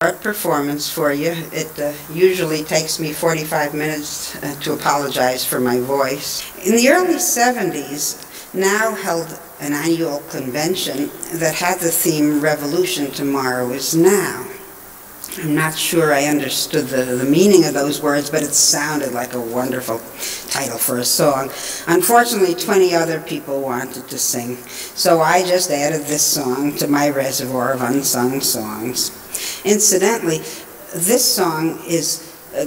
Art performance for you. It usually takes me 45 minutes to apologize for my voice. In the early 70s, Now held an annual convention that had the theme Revolution Tomorrow is Now. I'm not sure I understood the meaning of those words, but it sounded like a wonderful title for a song. Unfortunately, 20 other people wanted to sing, so I just added this song to my reservoir of unsung songs. Incidentally, this song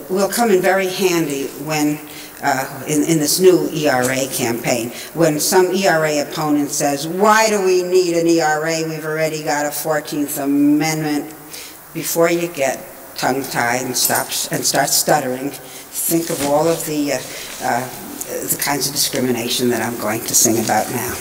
will come in very handy when in this new ERA campaign, when some ERA opponent says, "Why do we need an ERA? We've already got a 14th Amendment." Before you get tongue-tied and start stuttering, think of all of the kinds of discrimination that I'm going to sing about now.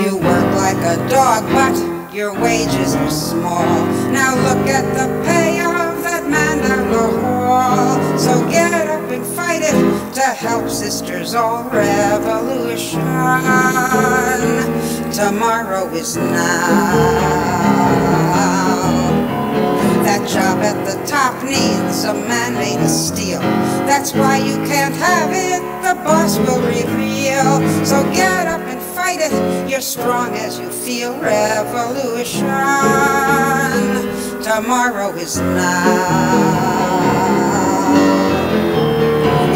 You work like a dog, but your wages are small. Now look at the pay of that man down the hall. So get up and fight it to help sisters all. Revolution tomorrow is now. That job at the top needs a man made of steel. That's why you can't have it, the boss will reveal. So get up and fight it, you're strong as you feel. Revolution tomorrow is now.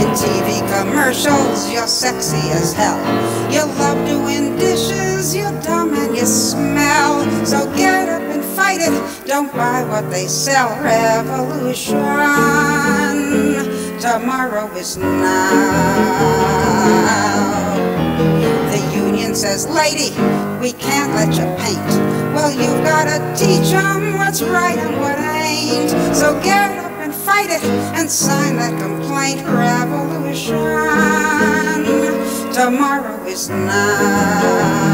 In TV commercials, you're sexy as hell. You love doing dishes, you're dumb and you smell. So get up and fight it, don't buy what they sell. Revolution tomorrow is now. The union says, "Lady, we can't let you paint." Well, you've got to teach them what's right and what ain't. So get up and fight it and sign that complaint. Revolution tomorrow is now.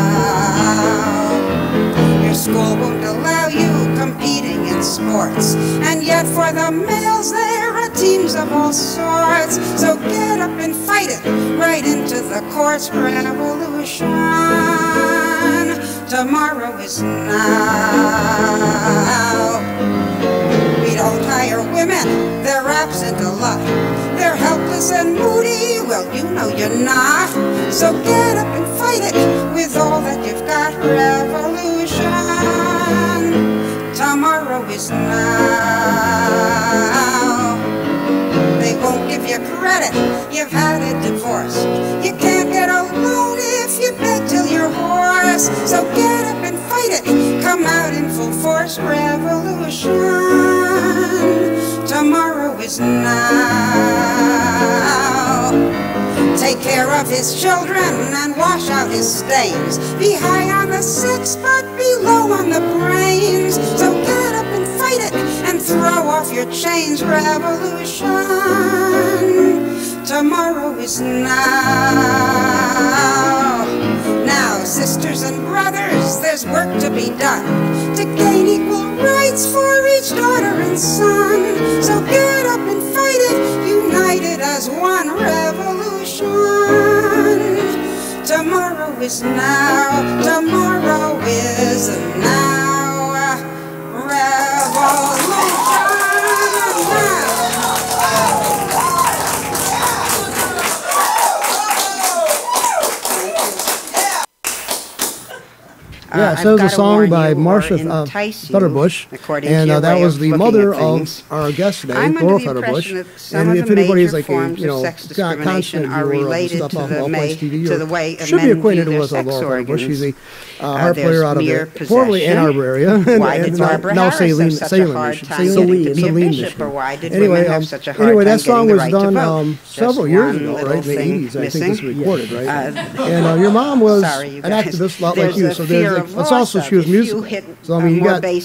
Your school won't allow you competing in sports, and yet for the males there are teams of all sorts. So get up and fight it right into the courts. Revolution tomorrow is now. We don't hire women, they're absent a lot. They're helpless and moody, well you know you're not. So get up and fight it with all that you've got. Revolution tomorrow is now. They won't give you credit, you've had a divorce. You can't get a loan if you beg till you're hoarse. So get up and fight it, come out in full force. Revolution tomorrow is now. Take care of his children and wash out his stains. Be high on the sex but be low on the brains. So get up and fight it and throw off your chains. Revolution tomorrow is now. Now, sisters and brothers, there's work to be done to gain equal rights for each daughter and son. So get up and fight it, united as one. Revolution tomorrow is now. Tomorrow is now. Revolution now. Yeah, so it was a song by Marcia Federbush, and that was the mother of our guest today, Laurel Federbush. And if anybody is like a, constant viewer of stuff off Allplace TV, or should be acquainted with Laurel Federbush. She's a harp player out of the formerly Ann Arbor area, and now Saline, Michigan. Anyway, that song was done several years ago, right? In the 80s, I think this was recorded, right? And your mom was an activist, a lot like you, so there's it's also she was musical. So I mean, you got the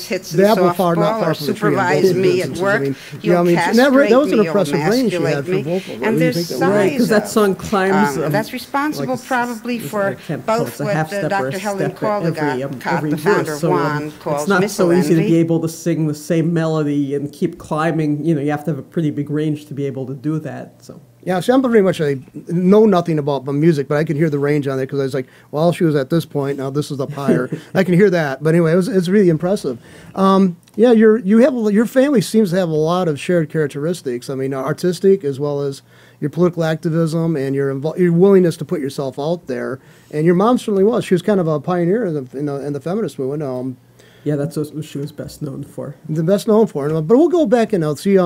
apple far not far from the tree. Me at work, that was an impressive range she had for vocal. And there's size, because that song climbs. That's responsible probably for both what Dr. Helen Caldecott, the founder of Juan, calls it's not so easy to be able to sing the same melody and keep climbing. You have to have a pretty big range to be able to do that. So. Yeah, see, I'm pretty much know nothing about music, but I can hear the range on it because I was like, well, she was at this point, now this is up higher. I can hear that. But anyway, it's really impressive. Yeah, your family seems to have a lot of shared characteristics. I mean, artistic as well as your political activism and your willingness to put yourself out there. And your mom certainly was. She was kind of a pioneer in the feminist movement. Yeah, that's what she was best known for. The best known for. But we'll go back and see.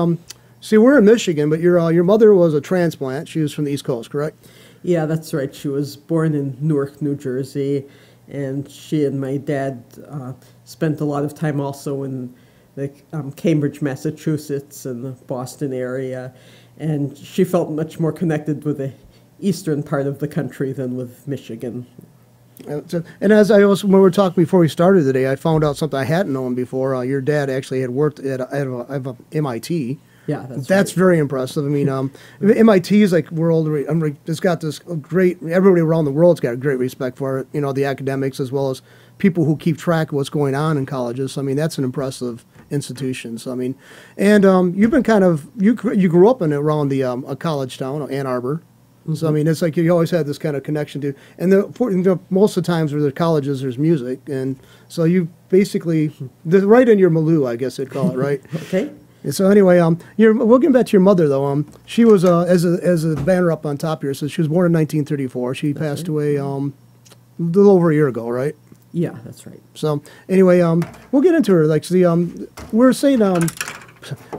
See, we're in Michigan, but your mother was a transplant. She was from the East Coast, correct? Yeah, that's right. She was born in Newark, New Jersey, and she and my dad spent a lot of time also in the Cambridge, Massachusetts, and the Boston area. And she felt much more connected with the eastern part of the country than with Michigan. And as when we were talking before we started today, I found out something I hadn't known before. Your dad actually had worked at MIT. Yeah, that's right. Very impressive. I mean, MIT is like world. It's got this great. Everybody around the world's got a great respect for it. You know, the academics as well as people who keep track of what's going on in colleges. So, I mean, that's an impressive institution. So, I mean, and you've been you grew up around the a college town, Ann Arbor. Mm-hmm. So, I mean, it's like you always had this kind of connection to. And most of the times where there's colleges, there's music, and so you basically right in your milieu, I guess they'd call it, right? Okay. And so anyway, we'll get back to your mother though. She was as a banner up on top here. So she was born in 1934. She passed away a little over a year ago, right? Yeah, that's right. So anyway, we'll get into her. Like we're saying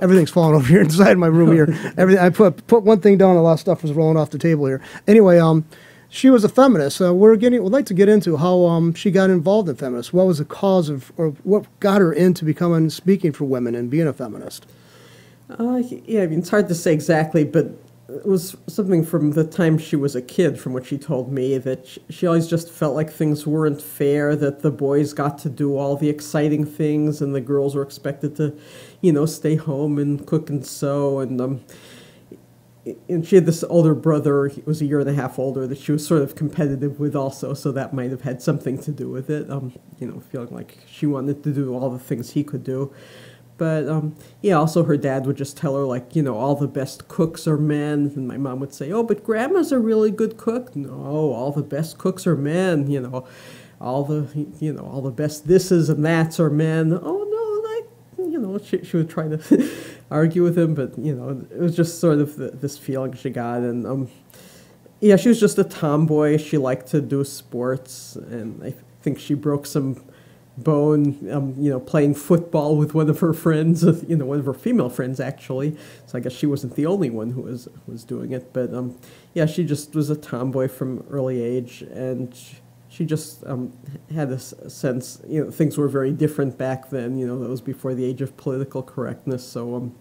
everything's falling over here inside my room here. Everything I put one thing down, a lot of stuff was rolling off the table here. Anyway, she was a feminist. We'd like to get into how she got involved in feminists. What was the cause of, or what got her into speaking for women and being a feminist? Yeah, I mean, it's hard to say exactly, but it was something from the time she was a kid, from what she told me, that she always just felt like things weren't fair, that the boys got to do all the exciting things and the girls were expected to, stay home and cook and sew. And she had this older brother, he was a year and a half older, that she was sort of competitive with also, so that might have had something to do with it, feeling like she wanted to do all the things he could do. But, also her dad would just tell her, like, all the best cooks are men, and my mom would say, oh, but Grandma's a really good cook. No, all the best cooks are men, all the best thises and that's are men. Oh, no, she would try to argue with him, but, it was just sort of this feeling she got. And, she was just a tomboy. She liked to do sports, and I think she broke some bone, playing football with one of her friends, one of her female friends, actually. So I guess she wasn't the only one who was doing it. But, she just was a tomboy from early age, and she just had a sense, things were very different back then, that was before the age of political correctness. So,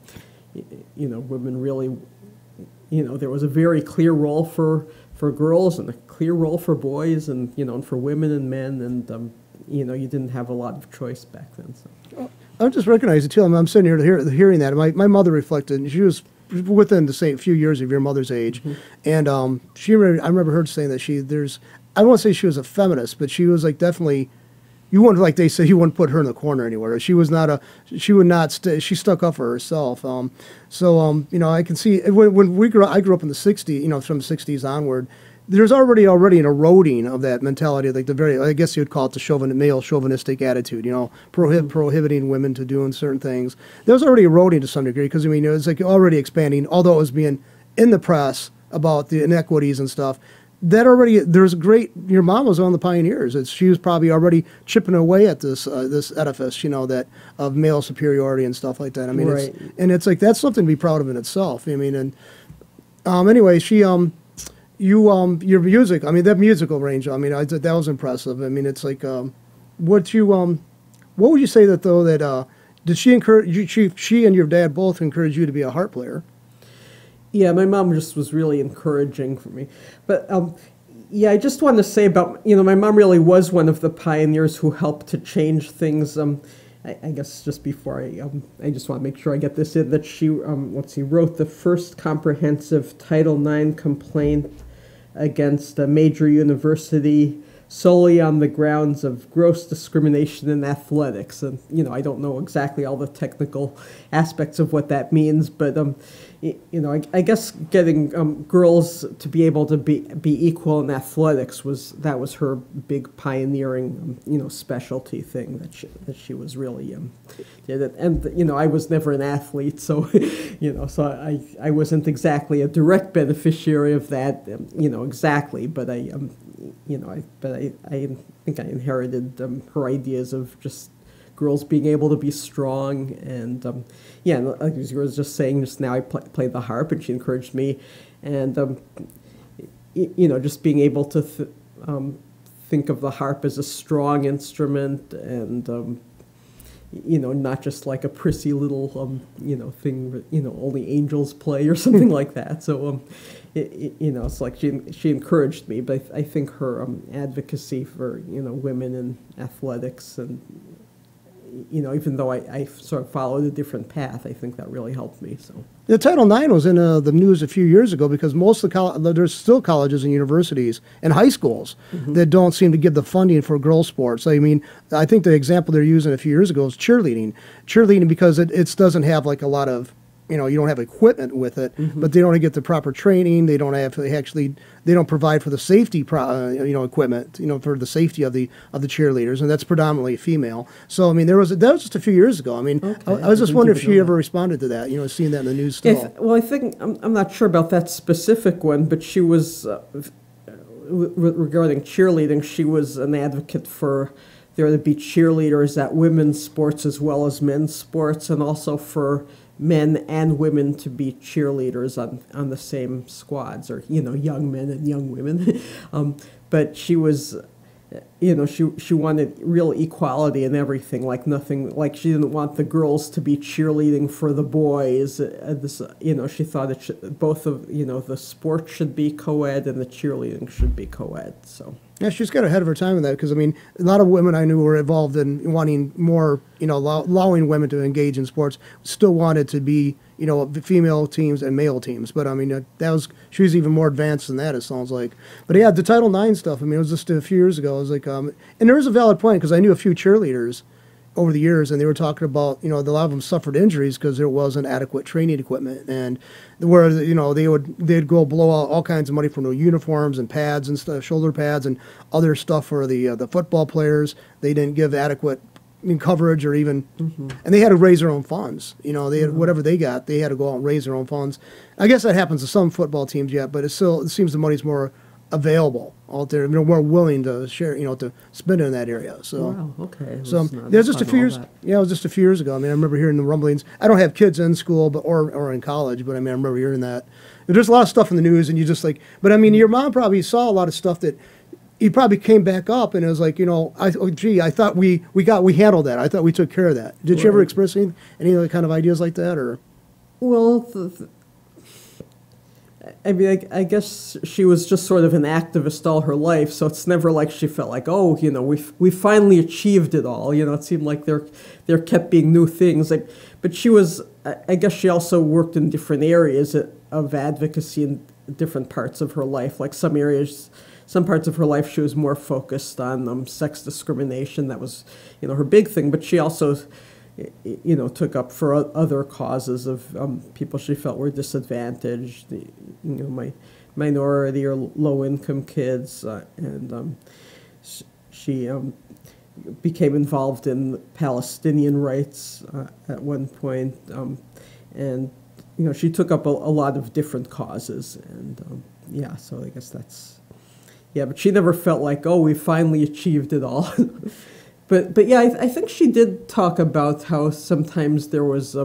women really, there was a very clear role for girls and a clear role for boys and, and for women and men. And, you didn't have a lot of choice back then. So. I just recognize it, too. I'm sitting here hearing that. My mother reflected, and she was within the same few years of your mother's age. Mm-hmm. And I remember her saying that I won't say she was a feminist, but she was like definitely, you wouldn't, like they say, you wouldn't put her in the corner anywhere. She stuck up for herself. I can see, when I grew up in the 60s, from the 60s onward, there's already an eroding of that mentality, like I guess you would call it the male chauvinistic attitude, prohibiting women to doing certain things. That was already eroding to some degree because, it was like already expanding, although it was being in the press about the inequities and stuff. That already, your mom was one of the pioneers. She was probably already chipping away at this edifice, that of male superiority and stuff like that. I mean, right. It's like, that's something to be proud of in itself. I mean, and anyway, your music, I mean, that musical range, I mean, that was impressive. I mean, it's like, what would you say that though, that, did she encourage you, she and your dad both encouraged you to be a harp player? Yeah, my mom just was really encouraging for me. But, I just wanted to say about, my mom really was one of the pioneers who helped to change things. I guess just before I just want to make sure I get this in, that she, wrote the first comprehensive Title IX complaint against a major university solely on the grounds of gross discrimination in athletics. And, I don't know exactly all the technical aspects of what that means, but, I guess getting girls to be able to be equal in athletics was her big pioneering, specialty thing that she was really did it. And, I was never an athlete, so, so I wasn't exactly a direct beneficiary of that, exactly, but I think I inherited her ideas of just girls being able to be strong, and and like you were just saying just now, I played the harp, and she encouraged me, and just being able to think of the harp as a strong instrument, and not just like a prissy little thing only angels play or something like that. So it's like she encouraged me, but I think her advocacy for women in athletics, and even though I sort of followed a different path, I think that really helped me. So the Title IX was in the news a few years ago because most of there's still colleges and universities and high schools that don't seem to give the funding for girls' sports. I mean, I think the example they're using a few years ago is cheerleading. Cheerleading because it doesn't have like a lot of, you don't have equipment with it, but they don't get the proper training. They don't they don't provide for the safety, equipment, for the safety of the cheerleaders, and that's predominantly female. So I mean, that was just a few years ago. I mean, I was just wondering if she ever responded to that. Seeing that in the news still. Well, I think I'm not sure about that specific one, but she was regarding cheerleading. She was an advocate for there to be cheerleaders at women's sports as well as men's sports, and also for men and women to be cheerleaders on the same squads, or young men and young women. But she was, she wanted real equality in everything. Like nothing, like she didn't want the girls to be cheerleading for the boys. She thought both of the sport should be co-ed and the cheerleading should be co-ed. So. Yeah, she's got ahead of her time in that because, I mean, a lot of women I knew were involved in wanting more, allowing women to engage in sports, still wanted to be, female teams and male teams. But, I mean, she was even more advanced than that, it sounds like. But, yeah, the Title IX stuff, I mean, it was just a few years ago. I was like, and there was a valid point because I knew a few cheerleaders over the years, and they were talking about, a lot of them suffered injuries because there wasn't adequate training equipment, and where, they'd go blow out all kinds of money for new uniforms and pads and stuff, shoulder pads and other stuff for the football players. They didn't give adequate coverage or even, and they had to raise their own funds. They had whatever they got, they had to go out and raise their own funds. I guess that happens to some football teams yet, but it seems the money's more available out there. More willing to share, to spend in that area. So, wow, okay. So there's just a few years. Yeah, it was just a few years ago. I mean, I remember hearing the rumblings. I don't have kids in school, or in college, but I mean, I remember hearing that. There's a lot of stuff in the news, and you just like. But I mean, your mom probably saw a lot of stuff that. He probably came back up, and it was like, I thought we handled that. I thought we took care of that. Did you ever express any other kind of ideas like that, or? Well, I mean, I guess she was just sort of an activist all her life, so it's never like she felt like, we finally achieved it all. It seemed like there kept being new things. But she was, I guess she also worked in different areas of advocacy in different parts of her life. Like some parts of her life she was more focused on sex discrimination. That was, her big thing. But she also took up for other causes of people she felt were disadvantaged, minority or low-income kids, and she became involved in Palestinian rights at one point, and she took up a lot of different causes, and so I guess that's but she never felt like, we finally achieved it all. But yeah, I think she did talk about how sometimes there was,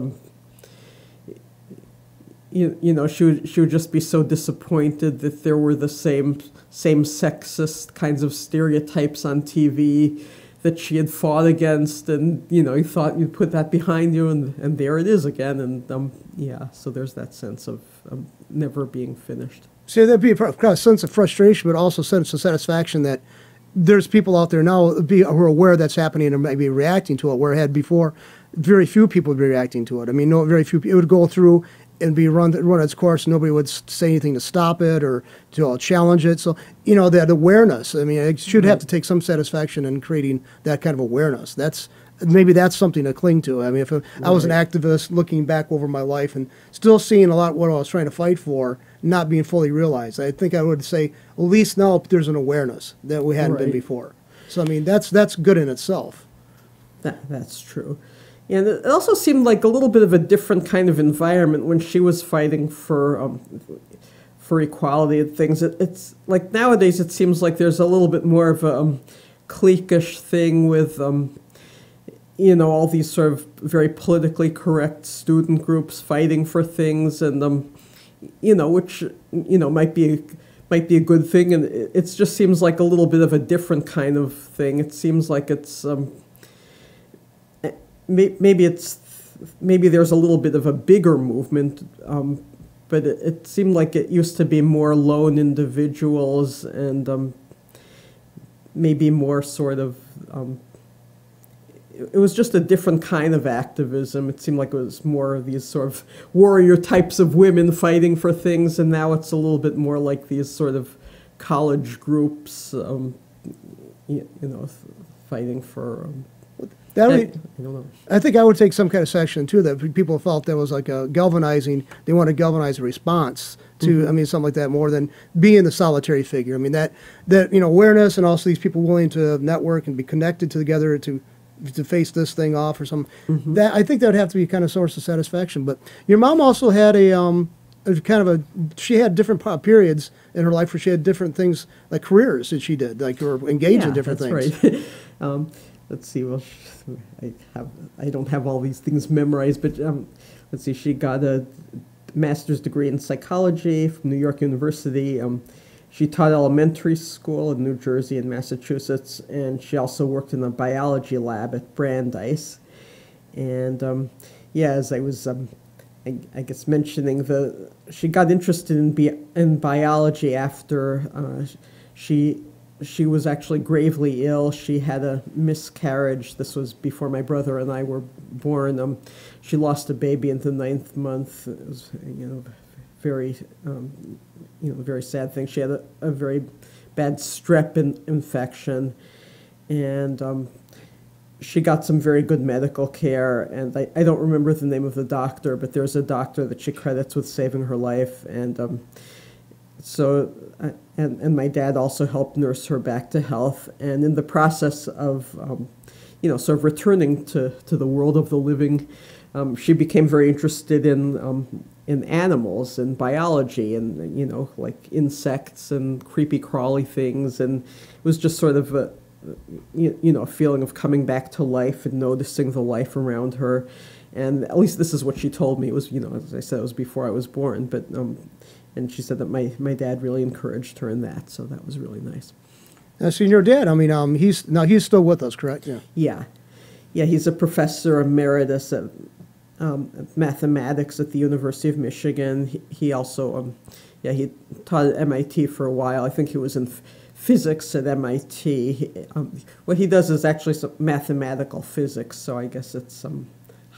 she would just be so disappointed that there were the same sexist kinds of stereotypes on TV that she had fought against, and you thought you'd put that behind you, and there it is again, and so there's that sense of never being finished. So there'd be a sense of frustration, but also a sense of satisfaction that there's people out there now who are aware that's happening and maybe reacting to it, where it had before very few people would be reacting to it. I mean, very few people. It would go through and be run its course. Nobody would say anything to stop it or to challenge it. So, you know, that awareness. I mean, it should have to take some satisfaction in creating that kind of awareness. Maybe that's something to cling to. I mean, if I was an activist looking back over my life and still seeing a lot what I was trying to fight for not being fully realized, I think I would say at least now there's an awareness that we hadn't been before. So, I mean, that's good in itself. That's true. And it also seemed like a little bit of a different kind of environment when she was fighting for equality and things. It's like nowadays it seems like there's a little bit more of a cliquish thing with, you know, all these sort of very politically correct student groups fighting for things, and you know, which, you know, might be a good thing. And it just seems like a little bit of a different kind of thing. It seems like it's maybe there's a little bit of a bigger movement, but it seemed like it used to be more lone individuals and maybe more sort of, it was just a different kind of activism. It seemed like it was more of these sort of warrior types of women fighting for things, and now it's a little bit more like these sort of college groups, you know, fighting for... I don't know. I think I would take some kind of section too that people felt that was like a galvanizing. They want to galvanize a response to, I mean, something like that more than being the solitary figure. I mean that you know, awareness and also these people willing to network and be connected together to face this thing off or something. That I think that would have to be kind of source of satisfaction. But your mom also had she had different periods in her life where she had different things like careers that she did, like or engaged in different things. Right. Let's see. Well, I don't have all these things memorized, but let's see. She got a master's degree in psychology from New York University. She taught elementary school in New Jersey and Massachusetts, and she also worked in a biology lab at Brandeis. And yeah, as I was, I guess mentioning she got interested in biology after she was actually gravely ill. She had a miscarriage. This was before my brother and I were born. She lost a baby in the 9th month. It was, you know, very, very sad thing. She had a very bad strep infection, and she got some very good medical care. And I don't remember the name of the doctor, but there's a doctor that she credits with saving her life. And so, and my dad also helped nurse her back to health. And in the process of, sort of returning to the world of the living, she became very interested in animals and biology and, you know, like insects and creepy crawly things. And it was just sort of a feeling of coming back to life and noticing the life around her. And at least this is what she told me. It was, as I said, it was before I was born. But and she said that my dad really encouraged her in that, so that was really nice. So your dad, I mean, he's still with us, correct? Yeah. He's a professor emeritus at mathematics at the University of Michigan. He also, he taught at MIT for a while. I think he was in physics at MIT. What he does is actually some mathematical physics, so I guess it's some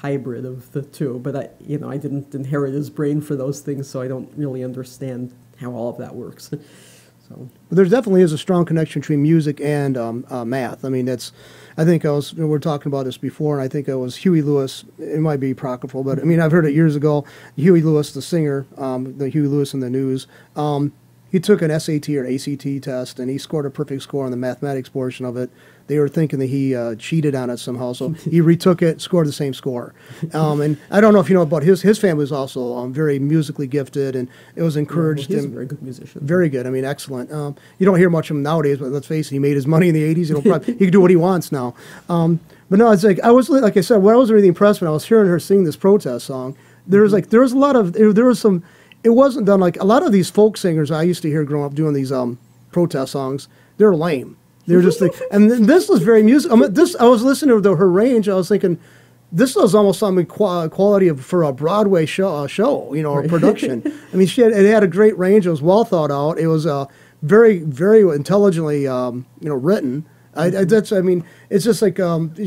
hybrid of the two. But I didn't inherit his brain for those things, so I don't really understand how all of that works. So there definitely is a strong connection between music and math. I mean, we were talking about this before, and I think it was Huey Lewis. It might be apocryphal, but I mean, I've heard it years ago. Huey Lewis, the singer, the Huey Lewis in the News, he took an SAT or ACT test, and he scored a perfect score on the mathematics portion of it. They were thinking that he cheated on it somehow, so he retook it, scored the same score. And I don't know if you know about his family was also very musically gifted, and it was encouraged. He's a very good musician. Very good. I mean, excellent. You don't hear much of him nowadays, but let's face it, he made his money in the 80s. He can do what he wants now. But no, it's like like I said, when I was really impressed when I was hearing her sing this protest song. There was a lot of some. It wasn't done like a lot of these folk singers I used to hear growing up doing these protest songs. They're lame. They're just like, and this was very musical. I was listening to her range. I was thinking, this was almost something quality for a Broadway show, or production. I mean, it had a great range. It was well thought out. It was very, very intelligently, written. It's just like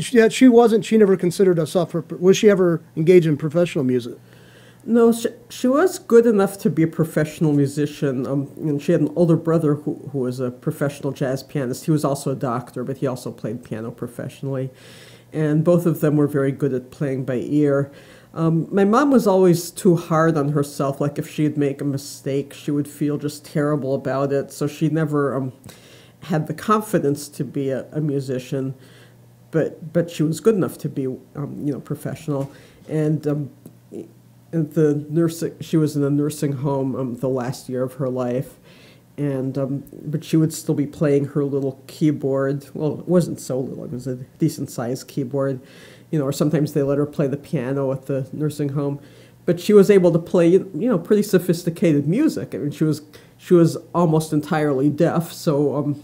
she never considered herself. Was she ever engaged in professional music? No, she was good enough to be a professional musician. And she had an older brother who was a professional jazz pianist. He was also a doctor, but he also played piano professionally. And both of them were very good at playing by ear. My mom was always too hard on herself. Like if she'd make a mistake, she would feel just terrible about it. So she never had the confidence to be a musician, but she was good enough to be, professional. And she was in a nursing home the last year of her life, but she would still be playing her little keyboard. Well, it wasn't so little; it was a decent-sized keyboard, or sometimes they let her play the piano at the nursing home. But she was able to play, pretty sophisticated music. I mean, she was almost entirely deaf, so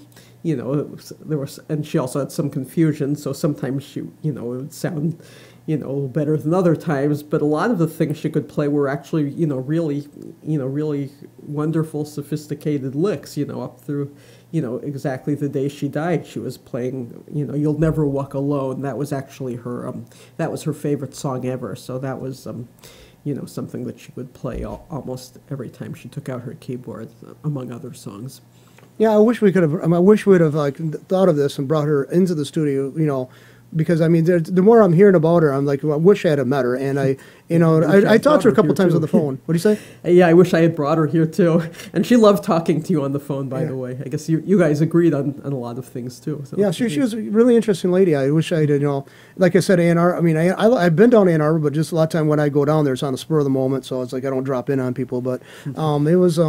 there was, and she also had some confusion. So sometimes she, it would sound, a little better than other times, but a lot of the things she could play were actually, really wonderful, sophisticated licks, up through, exactly the day she died. She was playing, You'll Never Walk Alone. That was actually that was her favorite song ever. So that was, something that she would play almost every time she took out her keyboard, among other songs. Yeah, I wish we could have. I wish we'd have thought of this and brought her into the studio, because I mean, the more I'm hearing about her, I'm like, well, I wish I had met her. And I talked to her a couple times on the phone. What do you say? Yeah, I wish I had brought her here too. And she loved talking to you on the phone, by the way. I guess you guys agreed on a lot of things too. So. Yeah, she was a really interesting lady. I wish I had, like I said, Ann Arbor. I mean, I've been down to Ann Arbor, but just a lot of time when I go down there, it's on the spur of the moment. So it's like I don't drop in on people. But it was.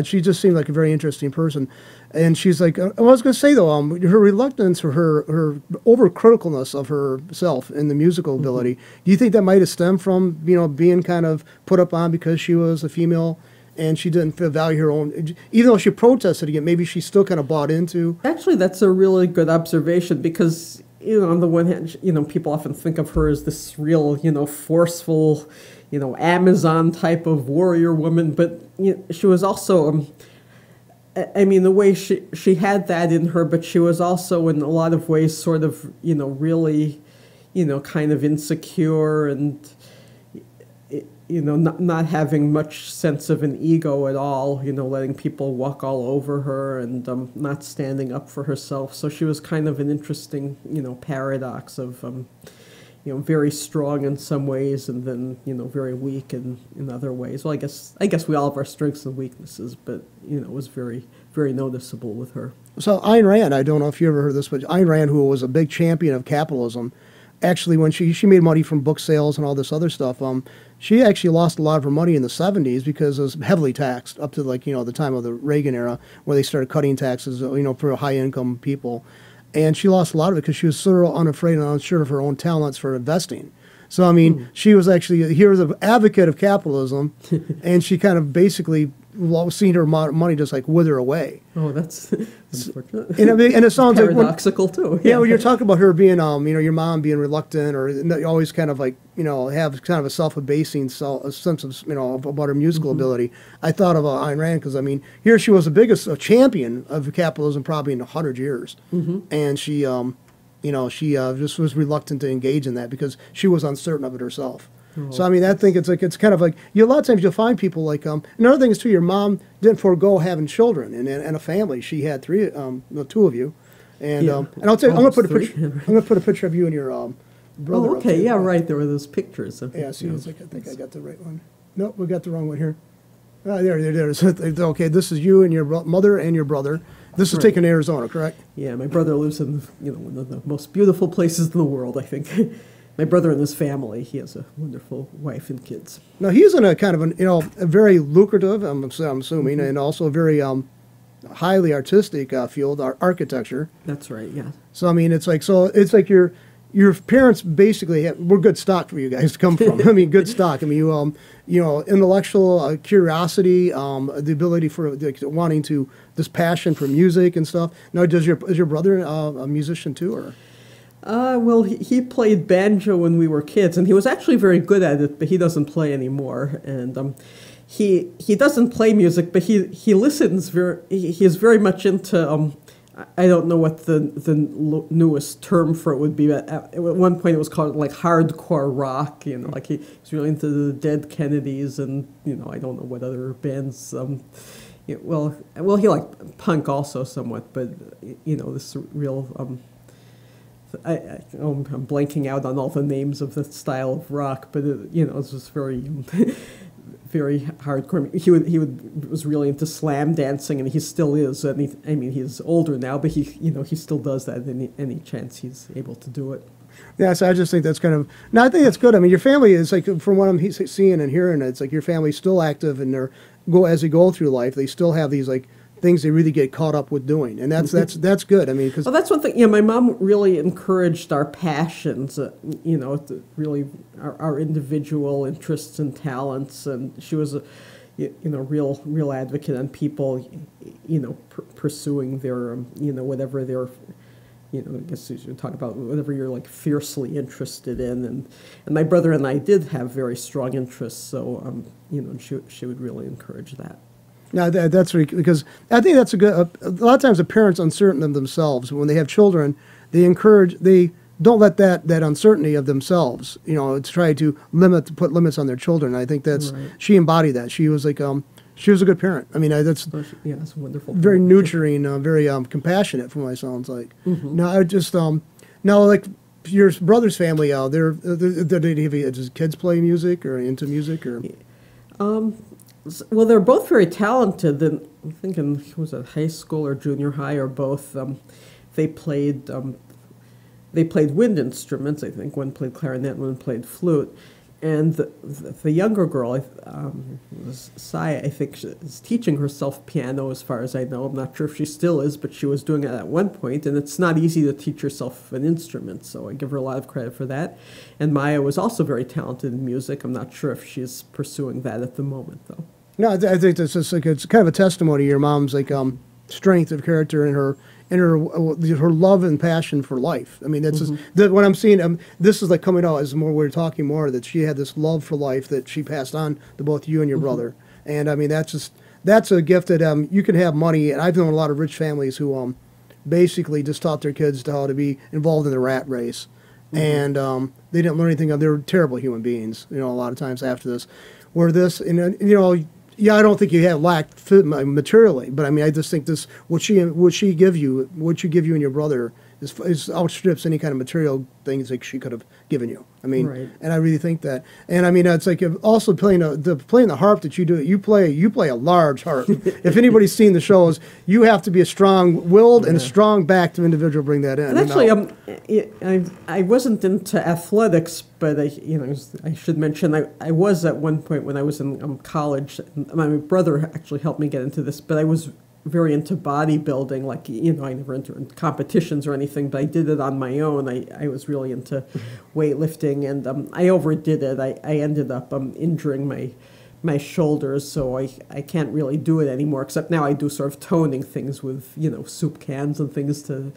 She just seemed like a very interesting person. And she's like, I was going to say, though, her reluctance or her overcriticalness of herself and the musical ability, do you think that might have stemmed from, being kind of put up on because she was a female and she didn't value her own, even though she protested again, maybe she still kind of bought into? Actually, that's a really good observation because, on the one hand, people often think of her as this real, forceful, Amazon type of warrior woman, but she was also, the way she had that in her, but she was also in a lot of ways sort of, really, kind of insecure and, not having much sense of an ego at all, letting people walk all over her and not standing up for herself. So she was kind of an interesting, paradox of, very strong in some ways and then, very weak in other ways. Well, I guess we all have our strengths and weaknesses, but, it was very, very noticeable with her. So Ayn Rand, I don't know if you ever heard this, but Ayn Rand, who was a big champion of capitalism, actually when she made money from book sales and all this other stuff, she actually lost a lot of her money in the 70s because it was heavily taxed up to the time of the Reagan era where they started cutting taxes, for high income people. And she lost a lot of it because she was sort of unafraid and unsure of her own talents for investing. So, I mean, she was actually, here was an advocate of capitalism, and she kind of basically seen her money just like wither away. Oh, that's unfortunate. And it sounds paradoxical like too. Yeah, when you're talking about her being, your mom being reluctant or always kind of like, have kind of a self-abasing sense of, about her musical ability. I thought of Ayn Rand because, I mean, here she was the biggest champion of capitalism probably in 100 years. And she, she just was reluctant to engage in that because she was uncertain of it herself. So, I mean, I think it's kind of like, a lot of times you'll find people like, another thing is too, your mom didn't forego having children and a family. She had two of you. And and I'll tell you, I'm going to put a picture of you and your brother. Oh, okay, yeah, right. There were those pictures. Yeah, see, I think I got the right one. No, we got the wrong one here. There it is. Okay, this is you and your mother and your brother. This is taken in Arizona, correct? Yeah, my brother lives in one of the most beautiful places in the world, I think. My brother and his family. He has a wonderful wife and kids. Now he's in a kind of a very lucrative, I'm assuming, and also a very highly artistic field, architecture. That's right. Yeah. So I mean, it's like your parents basically were good stock for you guys to come from. I mean, good stock. I mean, intellectual curiosity, the ability for wanting to this passion for music and stuff. Now, is your brother a musician too, or? Well, he played banjo when we were kids, and he was actually very good at it, but he doesn't play anymore. And he doesn't play music, but he listens he is very much into I don't know what the newest term for it would be, but at one point it was called like hardcore rock, like he was really into the Dead Kennedys and, I don't know what other bands, well, he liked punk also somewhat, but, this real, I'm blanking out on all the names of the style of rock, but, it's just very... very hardcore. He was really into slam dancing, and he still is. He's older now, but he still does that any chance he's able to do it. Yeah, so I just think that's kind of. No, I think that's good. I mean, your family is like, from what I'm seeing and hearing, it's like your family's still active, and as they go through life, they still have these like things they really get caught up with doing, and that's good. I mean, because that's one thing. My mom really encouraged our passions. Really our individual interests and talents, and she was a real advocate on people, pursuing their whatever their. I guess you should talk about whatever you're like fiercely interested in, and my brother and I did have very strong interests, so she would really encourage that. Yeah, that's because I think that's a good. A lot of times, the parents uncertain of themselves when they have children, they don't let that uncertainty of themselves, try to put limits on their children. I think that's right. She embodied that. She was like, she was a good parent. I mean, that's wonderful. Very nurturing, very compassionate, from what it sounds like. Mm-hmm. Now, I just now like your brother's family, does kids play music or into music or? Well, they're both very talented. And I'm thinking, was it high school or junior high or both? They played wind instruments. I think one played clarinet, one played flute. And the younger girl, Saya, I think, is teaching herself piano as far as I know. I'm not sure if she still is, but she was doing it at one point. And it's not easy to teach yourself an instrument, so I give her a lot of credit for that. And Maya was also very talented in music. I'm not sure if she's pursuing that at the moment, though. No, I think that's just like it's kind of a testimony to your mom's like strength of character and her love and passion for life. I mean, that's just, what I'm seeing. This is like coming out as more we're talking more that she had this love for life that she passed on to both you and your brother. And I mean, that's a gift that you can have money. And I've known a lot of rich families who basically just taught their kids how to be involved in the rat race, and they didn't learn anything. They were terrible human beings. A lot of times after this, where this Yeah, I don't think you have lacked materially, but I mean, I just think this what you give you and your brother is outstrips any kind of material things that she could have given you. I mean, right. And I really think that. And I mean, it's like also playing the harp that you do. You play a large harp. If anybody's seen the shows, you have to be a strong-willed and a strong-backed individual to bring that in. And actually, I wasn't into athletics, but I should mention I was at one point when I was in college. My brother actually helped me get into this, but I was very into bodybuilding. Like, I never entered competitions or anything, but I did it on my own. I was really into weightlifting, and I overdid it. I ended up injuring my shoulders, so I can't really do it anymore, except now I do sort of toning things with, soup cans and things to...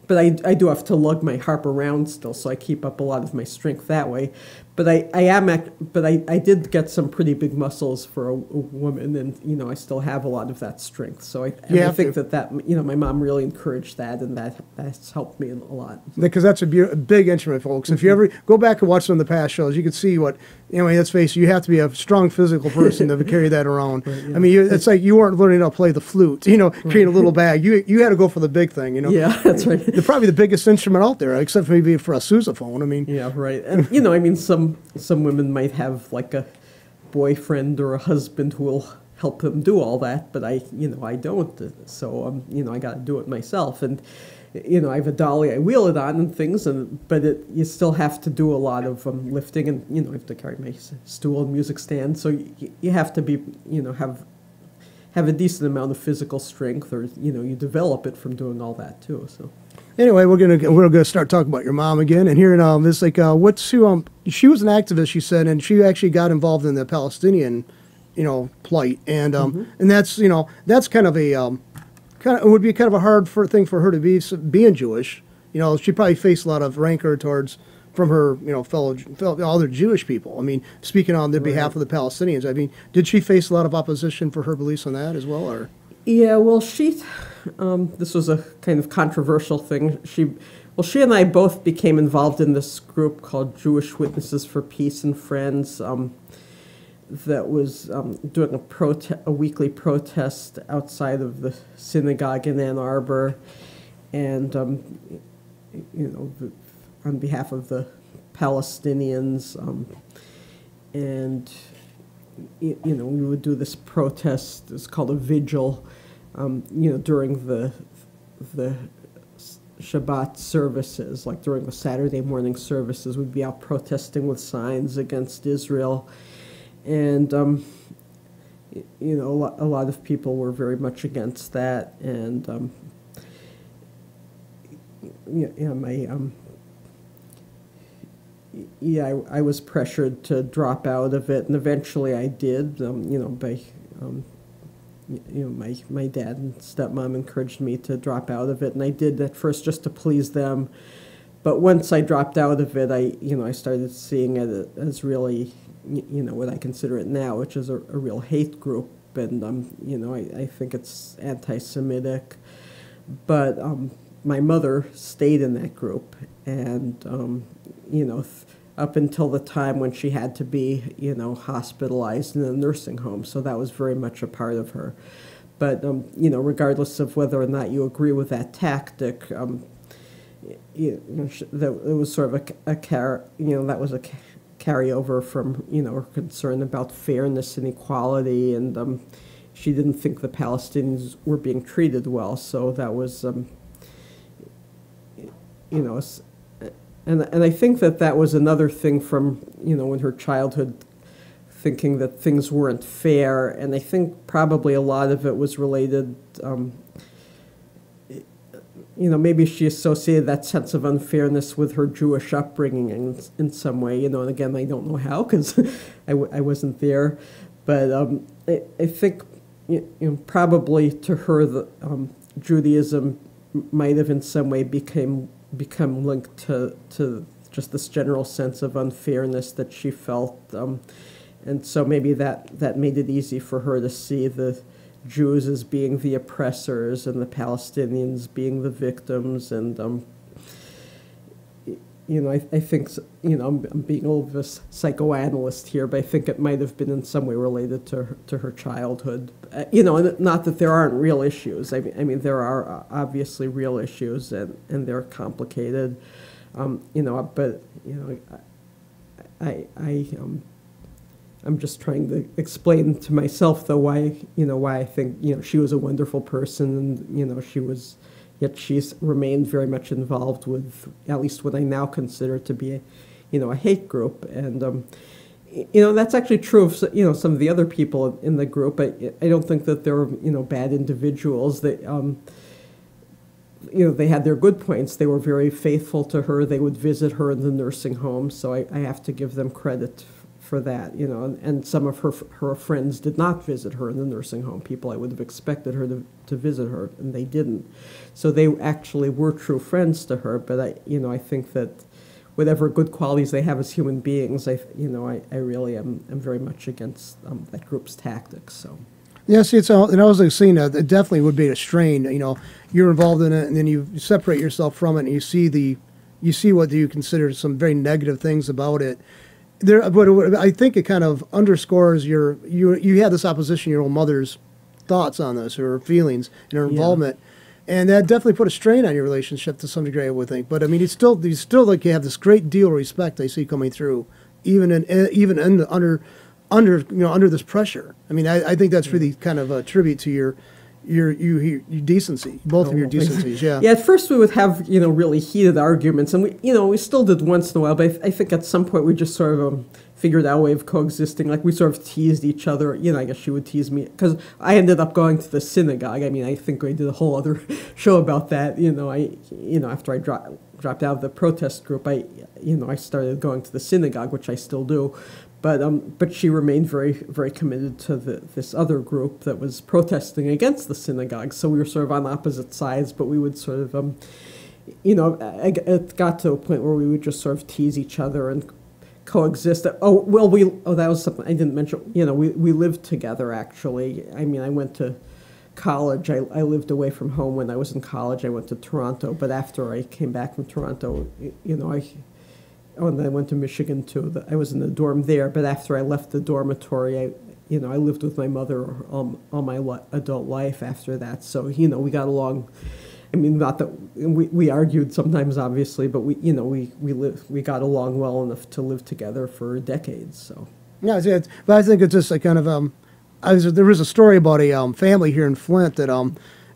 But I do have to lug my harp around still, so I keep up a lot of my strength that way. But I did get some pretty big muscles for a woman, and I still have a lot of that strength. So I think that my mom really encouraged that, and that's helped me a lot. Because that's a big instrument, folks. If you ever go back and watch some of the past shows, you can see what let's face it, you have to be a strong physical person to carry that around. Right, yeah. I mean, it's like you weren't learning how to play the flute, carrying a little bag. You had to go for the big thing, Yeah, that's right. They're probably the biggest instrument out there, except for maybe for a sousaphone. I mean, yeah, right. And some women might have like a boyfriend or a husband who will help them do all that, but I don't. So I got to do it myself. And I have a dolly I wheel it on and things, but you still have to do a lot of lifting, and I have to carry my stool and music stand. So you have to be have a decent amount of physical strength, or you develop it from doing all that too. So. Anyway, we're gonna start talking about your mom again, and hearing this she was an activist, she said, and she actually got involved in the Palestinian, plight, and and that's kind of it would be kind of a hard thing for her to be being Jewish. She probably faced a lot of rancor from her fellow other Jewish people. I mean, speaking on their behalf of the Palestinians. I mean, did she face a lot of opposition for her beliefs on that as well, or? Yeah, well, she this was a kind of controversial thing. She and I both became involved in this group called Jewish Witnesses for Peace and Friends that was doing a weekly protest outside of the synagogue in Ann Arbor, and on behalf of the Palestinians, and we would do this protest. It's called a vigil, during the Shabbat services, like during the Saturday morning services, we'd be out protesting with signs against Israel, and a lot of people were very much against that, and I was pressured to drop out of it, and eventually I did. My dad and stepmom encouraged me to drop out of it, and I did at first just to please them. But once I dropped out of it, I started seeing it as really, what I consider it now, which is a real hate group, and I think it's anti-Semitic. But my mother stayed in that group, and up until the time when she had to be, hospitalized in a nursing home. So that was very much a part of her. But, regardless of whether or not you agree with that tactic, that it was sort of that was a carryover from, her concern about fairness and equality. And she didn't think the Palestinians were being treated well. So that was, And I think that was another thing from, in her childhood, thinking that things weren't fair. And I think probably a lot of it was related, maybe she associated that sense of unfairness with her Jewish upbringing in some way, and again, I don't know how, because I wasn't there. But I think, probably to her, Judaism might have in some way become linked to just this general sense of unfairness that she felt, and so maybe that made it easy for her to see the Jews as being the oppressors and the Palestinians being the victims. And I think I'm being a little bit of a psychoanalyst here, but I think it might have been in some way related to her childhood. And not that there aren't real issues. I mean there are obviously real issues, and they're complicated. But I'm just trying to explain to myself, though, why I think she was a wonderful person, and yet she's remained very much involved with at least what I now consider to be a hate group. And that's actually true of some of the other people in the group. I don't think that they're bad individuals. They they had their good points. They were very faithful to her. They would visit her in the nursing home, so I have to give them credit for that. And some of her friends did not visit her in the nursing home. People I would have expected her to visit her, and they didn't. So they actually were true friends to her. But I think that whatever good qualities they have as human beings, I really am very much against that group's tactics. So. Yeah, see, and I was like saying it definitely would be a strain. You're involved in it, and then you separate yourself from it, and you see what you consider some very negative things about it. But I think it kind of underscores you had this opposition, your own mother's thoughts on this, her feelings, and her involvement, and that definitely put a strain on your relationship to some degree, I would think. But I mean, you still like you have this great deal of respect I see coming through, even under this pressure. I mean, I think that's really kind of a tribute to your decency, both of your decencies. Yeah. Yeah. At first, we would have really heated arguments, and we still did once in a while. But I think at some point we just sort of figured out a way of coexisting. Like we sort of teased each other. I guess she would tease me because I ended up going to the synagogue. I mean, I think I did a whole other show about that. After I dropped out of the protest group, I started going to the synagogue, which I still do. But she remained very, very committed to this other group that was protesting against the synagogue. So we were sort of on opposite sides, but we would sort of, it got to a point where we would just sort of tease each other and coexist. That was something I didn't mention. We lived together, actually. I mean, I went to college. I lived away from home when I was in college. I went to Toronto, but after I came back from Toronto, and I went to Michigan too. I was in the dorm there, but after I left the dormitory, I lived with my mother all my adult life after that. So, we got along. I mean, not that we argued sometimes, obviously, but we got along well enough to live together for decades. So yeah, but I think it's just like kind of there was a story about a family here in Flint that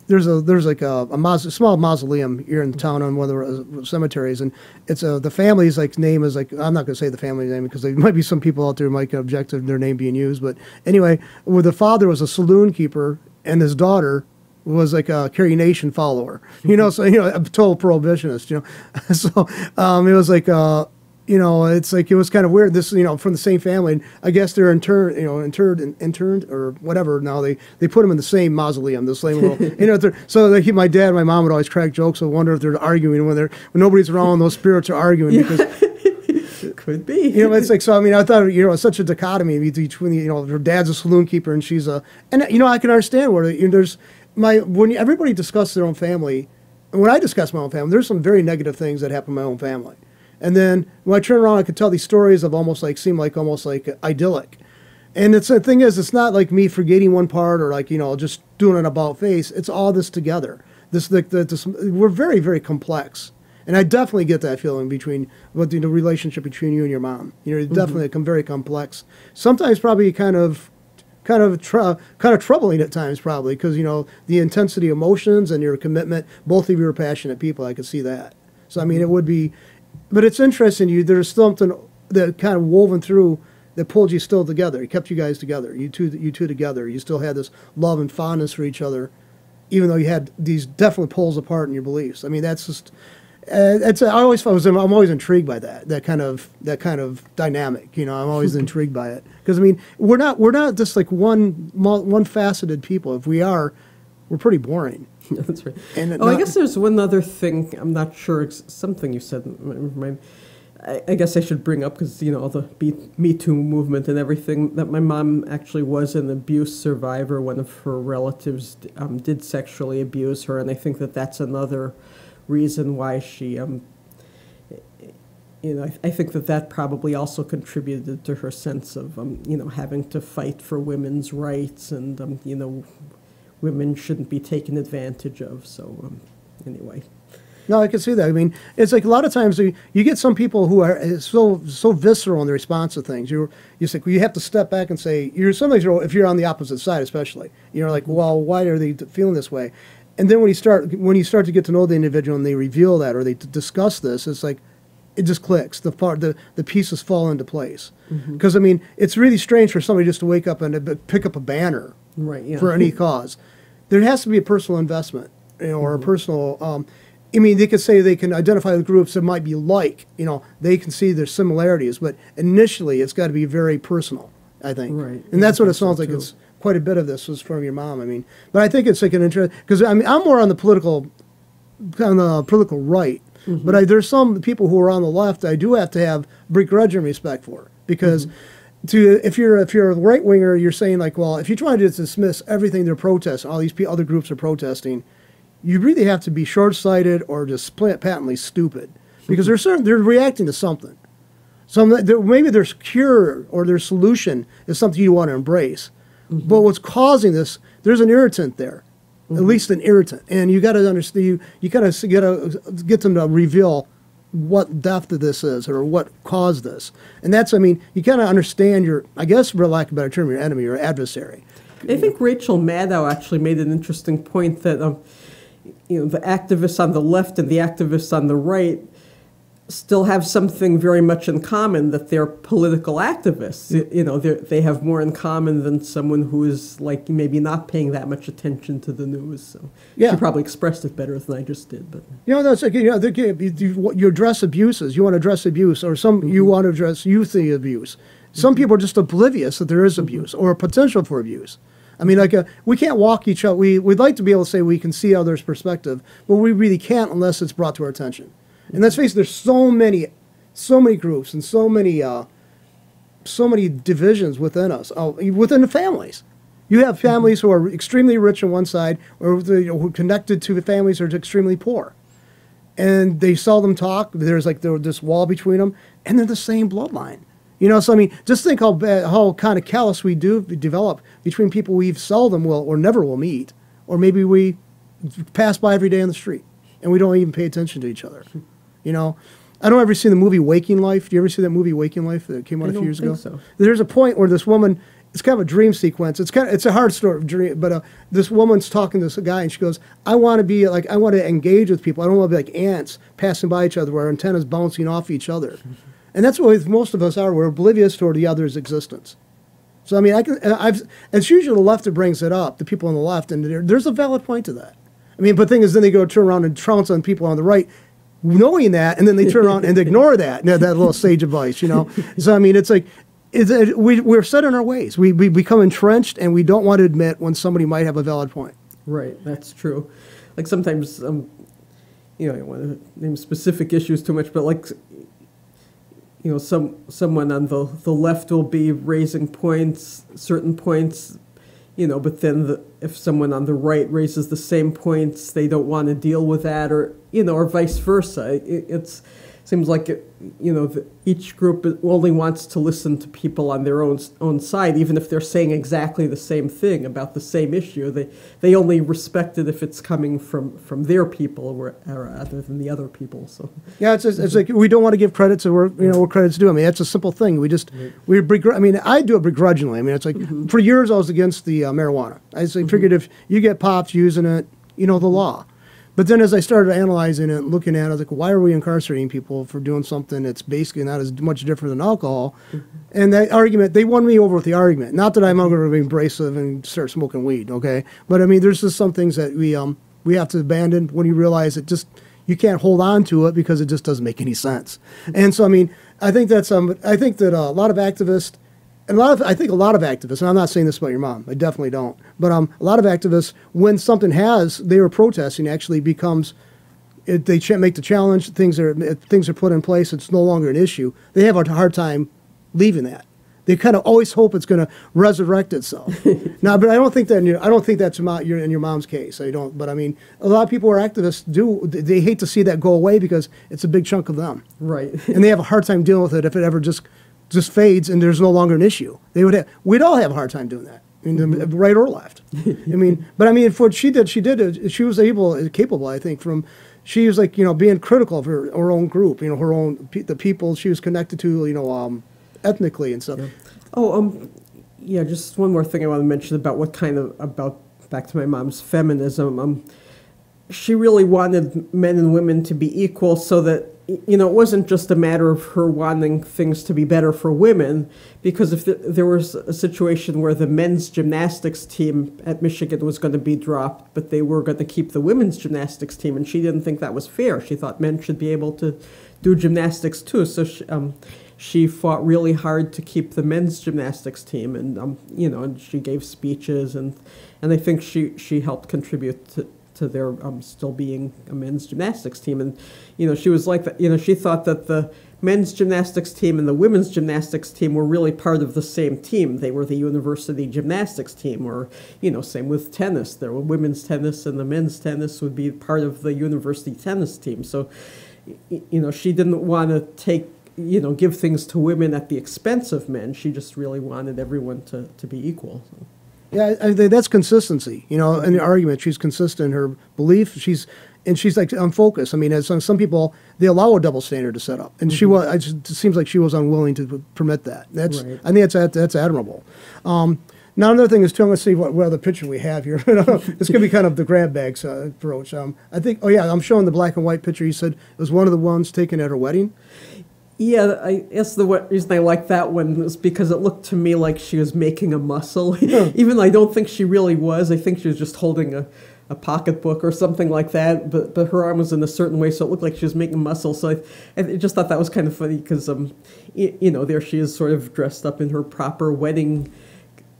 there's like a small mausoleum here in town on one of the cemeteries, and it's the family's like name is like, I'm not going to say the family name because there might be some people out there who might object to their name being used, but anyway, where the father was a saloon keeper and his daughter was like a Carrie Nation follower, so a total prohibitionist, so it was like it's like it was kind of weird. This from the same family, and I guess they're interned or whatever. Now they put them in the same mausoleum, the same little so like my dad and my mom would always crack jokes. I wonder if they're arguing when nobody's around. Those spirits are arguing because. Could be. It's like, so I mean, I thought, it's such a dichotomy between, her dad's a saloon keeper and she's I can understand where when everybody discusses their own family, and when I discuss my own family, there's some very negative things that happen in my own family. And then when I turn around, I could tell these stories of almost like idyllic. And the thing is, it's not like me forgetting one part or like, just doing an about face. It's all this together. We're very, very complex. And I definitely get that feeling between the relationship between you and your mom. Definitely very complex. Sometimes probably kind of troubling at times, probably because the intensity of emotions and your commitment. Both of you are passionate people. I could see that. So I mean, it would be, but it's interesting. There's something that kind of woven through that pulled you still together. It kept you guys together. You two together. You still had this love and fondness for each other, even though you had these definite poles apart in your beliefs. I mean, that's just. I'm always intrigued by that kind of dynamic. I'm always intrigued by it because I mean we're not just like one faceted people. If we are, we're pretty boring. That's right. I guess there's one other thing. I'm not sure. It's something you said. I guess I should bring up because all the Me Too movement and everything. That my mom actually was an abuse survivor. One of her relatives did sexually abuse her, and I think that's another reason why she, I think that probably also contributed to her sense of, having to fight for women's rights and, women shouldn't be taken advantage of. So, anyway. No, I can see that. I mean, it's like a lot of times you get some people who are so visceral in the response to things. You have to step back and say, if you're on the opposite side, especially, you're like, well, why are they feeling this way? And then when you start to get to know the individual and they reveal that or they discuss this, it's like it just clicks. The pieces fall into place. Because I mean, it's really strange for somebody just to wake up and pick up a banner for any cause. There has to be a personal investment, or a personal. I mean, they could say they can identify the groups that might be like, they can see their similarities, but initially it's got to be very personal, I think. Right. And that's what it sounds like. It's quite a bit of this was from your mom. I mean, but I think it's like an interest because I mean, I'm more on the political right, but there's some people who are on the left I do have to have begrudging respect for because if you're a right winger, you're saying like, well, if you're trying to dismiss everything they're protesting, all these other groups are protesting, you really have to be short-sighted or just patently stupid because they're reacting to something. Maybe their cure or their solution is something you want to embrace. But what's causing this? There's an irritant there, at least an irritant, and you got to understand. You kind of get them to reveal what depth of this is or what caused this, and that's. I mean, you kind of understand your. I guess, for lack of a better term, your enemy, your adversary. I think Rachel Maddow actually made an interesting point that the activists on the left and the activists on the right still have something very much in common, that they're political activists. They have more in common than someone who is like maybe not paying that much attention to the news. So she probably expressed it better than I just did. But that's like you address abuses. You want to address abuse, or you want to address youth abuse. Some people are just oblivious that there is abuse or a potential for abuse. I mean, we can't walk each other. We'd like to be able to say we can see others' perspective, but we really can't unless it's brought to our attention. And let's face it, there's so many groups and so many divisions within us, within the families. You have families who are extremely rich on one side, or who are connected to families who are extremely poor. And they seldom talk. There's like this wall between them, and they're the same bloodline. You know, so I mean, just think how kind of callous we develop between people we seldom will or never will meet, or maybe we pass by every day on the street, and we don't even pay attention to each other. You know, I don't ever see the movie Waking Life. Do you ever see that movie Waking Life that came out a few years ago? So. There's a point where this woman, it's kind of a dream sequence. It's a hard story dream, but this woman's talking to this guy, and she goes, I want to engage with people. I don't want to be like ants passing by each other where our antennas bouncing off each other. And that's what most of us are. We're oblivious toward the other's existence. So I mean, it's usually the left that brings it up, the people on the left, and there's a valid point to that. I mean, but the thing is, then they go turn around and trounce on people on the right, knowing that, and then they turn around and ignore that little sage advice, you know. So I mean, it's like we're set in our ways. We become entrenched, and we don't want to admit when somebody might have a valid point. Right, that's true. Like sometimes, you know, I don't want to name specific issues too much, but like, you know, someone on the left will be raising certain points, you know, but then if someone on the right raises the same points, they don't want to deal with that, or, you know, or vice versa. It seems like, you know, each group only wants to listen to people on their own side, even if they're saying exactly the same thing about the same issue. They only respect it if it's coming from their people rather than the other people. So yeah, it's like we don't want to give credit to where credit's due. I mean, that's a simple thing. I mean, I do it begrudgingly. I mean, it's like for years I was against the marijuana. I figured if you get pops using it, you know the law. But then as I started analyzing it and looking at it, I was like, why are we incarcerating people for doing something that's basically not as much different than alcohol? And that argument, they won me over with the argument. Not that I'm going to be abrasive and start smoking weed, okay? But I mean, there's just some things that we have to abandon when you realize you can't hold on to it because it just doesn't make any sense. And so, I mean, I think that a lot of activists, and I think a lot of activists, and I'm not saying this about your mom, I definitely don't, but a lot of activists, when something they were protesting, actually becomes, they make the challenge, things are put in place, it's no longer an issue, they have a hard time leaving that. They kind of always hope it's going to resurrect itself. Now, but I don't think that's in your mom's case. I don't. But I mean, a lot of people who are activists they hate to see that go away because it's a big chunk of them. Right. And they have a hard time dealing with it if it ever just fades and there's no longer an issue. We'd all have a hard time doing that, I mean, right or left. I mean, but I mean, for what she did, she was capable, I think, she was like, you know, being critical of her own group, you know, the people she was connected to, you know, ethnically and stuff. Yeah. Yeah, just one more thing I want to mention about back to my mom's feminism. She really wanted men and women to be equal so that, you know, it wasn't just a matter of her wanting things to be better for women, because if there was a situation where the men's gymnastics team at Michigan was going to be dropped, but they were going to keep the women's gymnastics team, and she didn't think that was fair. She thought men should be able to do gymnastics too. So she fought really hard to keep the men's gymnastics team, and you know, and she gave speeches, and I think she helped contribute to their still being a men's gymnastics team. And, you know, she was like that, you know, she thought that the men's gymnastics team and the women's gymnastics team were really part of the same team. They were the university gymnastics team, or, you know, same with tennis. There were women's tennis and the men's tennis would be part of the university tennis team. So, you know, she didn't want to give things to women at the expense of men. She just really wanted everyone to be equal. So. Yeah, I think that's consistency. You know, in the argument, she's consistent in her belief. She's like unfocused. I mean, as some people, they allow a double standard to set up, and it seems like she was unwilling to permit that. Right. I think that's admirable. Now another thing is too. Let's see what other picture we have here. It's going to be kind of the grab bags approach. I think. Oh yeah, I'm showing the black and white picture. You said it was one of the ones taken at her wedding. Yeah, I guess the reason I like that one was because it looked to me like she was making a muscle. Even though I don't think she really was. I think she was just holding a pocketbook or something like that. But her arm was in a certain way, so it looked like she was making a muscle. So I just thought that was kind of funny because, you know, there she is sort of dressed up in her proper wedding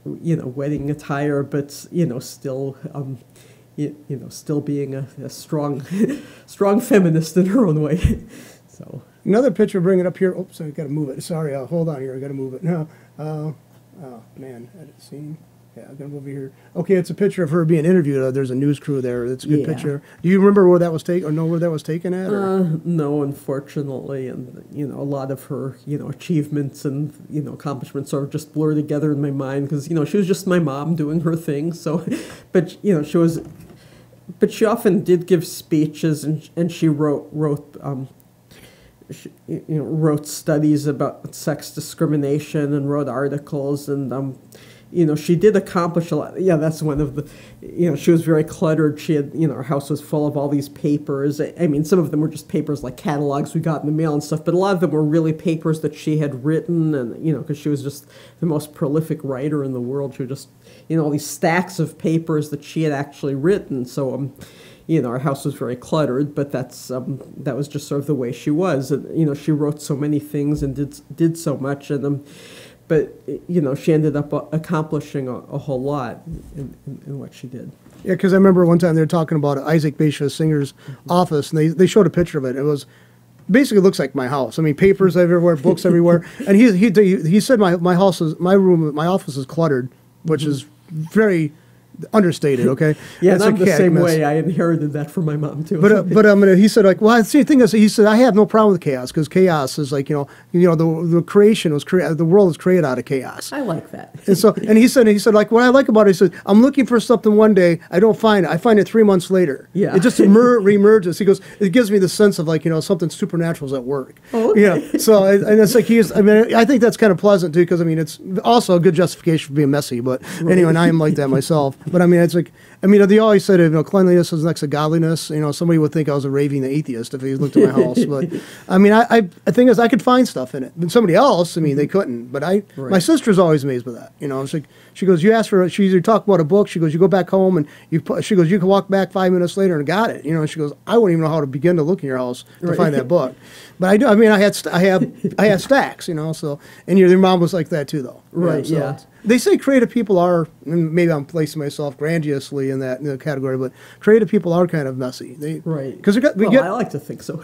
attire, but, you know, still... still being a strong feminist in her own way. So... Another picture, bring it up here. Oops, I got to move it. Sorry, hold on here. I got to move it now. Oh man, edit scene. Yeah, I'm going to move over here. Okay, it's a picture of her being interviewed. There's a news crew there. It's a good picture. Do you remember where that was taken, or know where that was taken at? No, unfortunately. And, you know, a lot of her, you know, achievements and, you know, accomplishments sort of just blur together in my mind because, you know, she was just my mom doing her thing. So, but, you know, she often did give speeches, and she wrote studies about sex discrimination and wrote articles, and you know, she did accomplish a lot. Yeah, that's one of the, you know, she was very cluttered. She had, you know, her house was full of all these papers. I mean, some of them were just papers like catalogs we got in the mail and stuff, but a lot of them were really papers that she had written, and, you know, because she was just the most prolific writer in the world. She was just, you know, all these stacks of papers that she had actually written. So, you know, our house was very cluttered, but that was just sort of the way she was. And, you know, she wrote so many things and did so much, and but, you know, she ended up accomplishing a whole lot in what she did. Yeah, because I remember one time they were talking about Isaac Bashevis Singer's office, and they showed a picture of it. It was basically looks like my house. I mean, papers everywhere, books everywhere. And he said my office is cluttered, which is very understated, okay? Yeah, it's I'm the same way. I inherited that from my mom too. But he said, like, well, see, the thing is, he said, I have no problem with chaos, because chaos is like, the creation was created, the world was created out of chaos. I like that. And he said, like, what I like about it, he said, I'm looking for something one day, I don't find it, I find it 3 months later. Yeah. It just reemerges. He goes, it gives me the sense of, like, something supernatural is at work. Oh, okay. Yeah. So, and it's like, I think that's kind of pleasant too, because, it's also a good justification for being messy, but anyway, and I am like that myself. But it's like, they always said, cleanliness is next to godliness. Somebody would think I was a raving atheist if he looked at my house. But the thing is, I could find stuff in it. And somebody else, they couldn't. But my sister's always amazed with that. It's like, she goes, you ask for, she either talk about a book. She goes, you go back home and she goes, you can walk back 5 minutes later and got it. And she goes, I wouldn't even know how to begin to look in your house to find that book. But I do. I had stacks. So, and your mom was like that too, though. Right. So yeah. They say creative people are, and maybe I'm placing myself grandiosely in that category, but creative people are kind of messy. Right. Because I like to think so.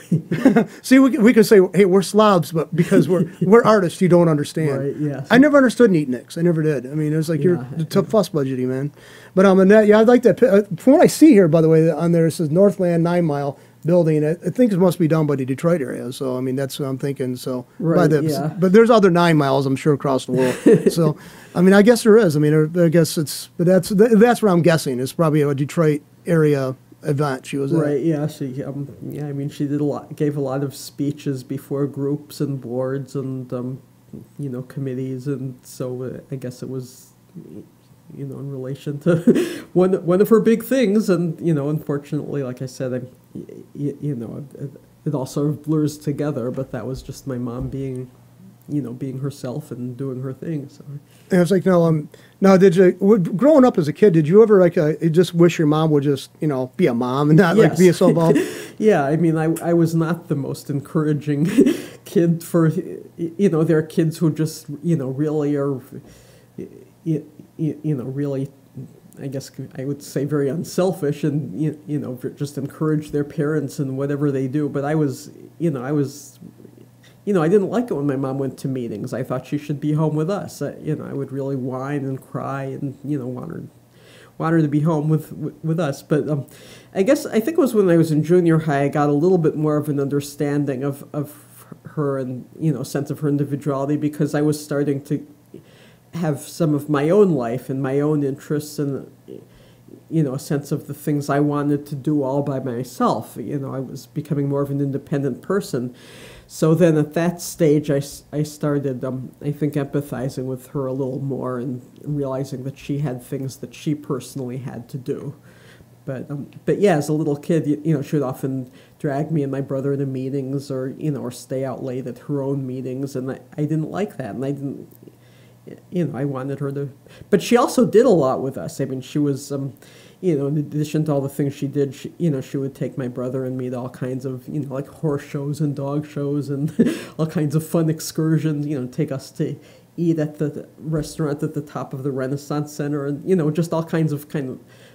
See, we could say, hey, we're slobs, but because we're artists, you don't understand. Right. Yeah. I never understood neatniks. I never did. It was like you're tough fuss budgety, man. But I'd like that. From what I see here, by the way, on there it says Northland 9 Mile building. I think it must be done by the Detroit area. So that's what I'm thinking. So but there's other 9 miles, I'm sure, across the world. So I guess there is. I guess but that's what I'm guessing. It's probably a Detroit area event she was at. Right. Yeah. She she did gave a lot of speeches before groups and boards and committees, and so I guess it was in relation to one of her big things, and unfortunately, like I said, it all sort of blurs together. But that was just my mom being herself and doing her thing. So. And it's like, now, did you, growing up as a kid, did you ever just wish your mom would just be a mom and not be so involved? Yeah, I was not the most encouraging kid for there are kids who just really are really, I guess I would say, very unselfish and just encourage their parents in whatever they do. But I didn't like it when my mom went to meetings. I thought she should be home with us. I would really whine and cry and want her to be home with us. But I think it was when I was in junior high I got a little bit more of an understanding of her and sense of her individuality, because I was starting to have some of my own life and my own interests and a sense of the things I wanted to do all by myself. I was becoming more of an independent person. So then at that stage, I started, I think, empathizing with her a little more and realizing that she had things that she personally had to do. But yeah, as a little kid, she would often drag me and my brother to meetings or stay out late at her own meetings. And I didn't like that. And I didn't, I wanted her to, but she also did a lot with us. She was, in addition to all the things she did, she would take my brother and me to all kinds of, like horse shows and dog shows and all kinds of fun excursions, take us to eat at the restaurant at the top of the Renaissance Center and, just all kinds of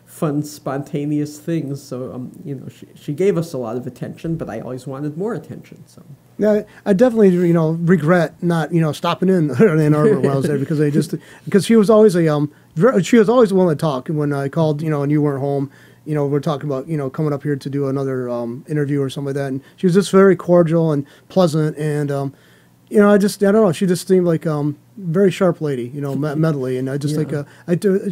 fun, spontaneous things. So, she gave us a lot of attention, but I always wanted more attention, so. Yeah, I definitely, regret not, stopping in Ann Arbor when I was there because she was always she was always willing to talk. And when I called, and you weren't home, we're talking about, coming up here to do another interview or something like that. And she was just very cordial and pleasant. And, I don't know, she just seemed like very sharp lady, mentally. And I just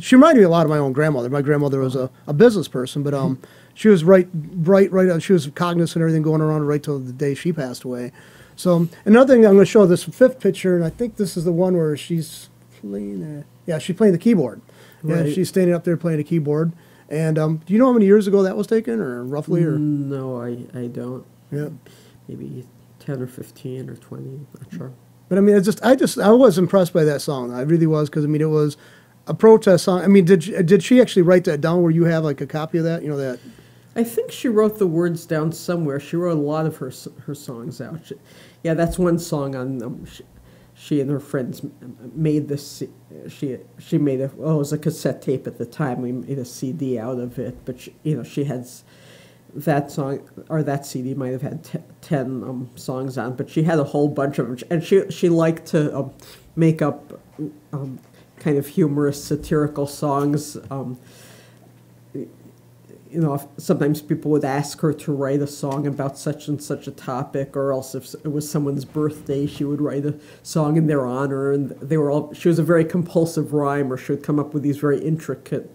she reminded me a lot of my own grandmother. My grandmother was a business person, but she was bright. She was cognizant of everything going around right till the day she passed away. So another thing, I'm going to show this fifth picture, and I think this is the one where she's playing. She's playing the keyboard. Right. Yeah, she's standing up there playing the keyboard. And do you know how many years ago that was taken, or roughly? Or no, I don't. Yeah, maybe 10 or 15 or 20. Not sure. But I mean, I was impressed by that song. I really was, because I mean, it was a protest song. I mean, did she actually write that down? Where you have like a copy of that? That. I think she wrote the words down somewhere. She wrote a lot of her songs out. That's one song on. She and her friends made this. She made it was a cassette tape at the time. We made a CD out of it, but she has that song, or that CD might have had 10 songs on, but she had a whole bunch of them, and she liked to make up kind of humorous, satirical songs. Sometimes people would ask her to write a song about such and such a topic, or else if it was someone's birthday, she would write a song in their honor. And she was a very compulsive rhymer. She would come up with these very intricate